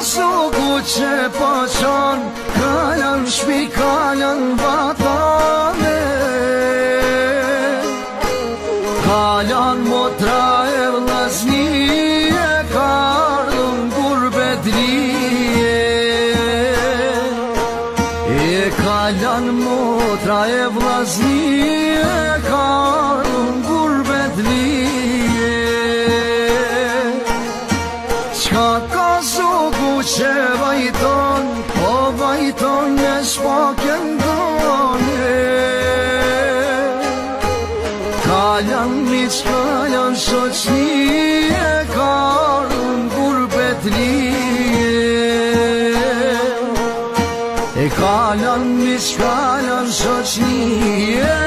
sugu që po qon, kalan shpi, kalan vatane, kalan motra e vllaznie, kardhën gurbetlie. E kalan motra e vllaznie, kardhën gurbetlie. Qka ka sugu që vajton, po vajton me shpakjen done. Kalan miq, kalan shoqnie, kardhën gurbetlie. E kalan miq, kalan shoqnie,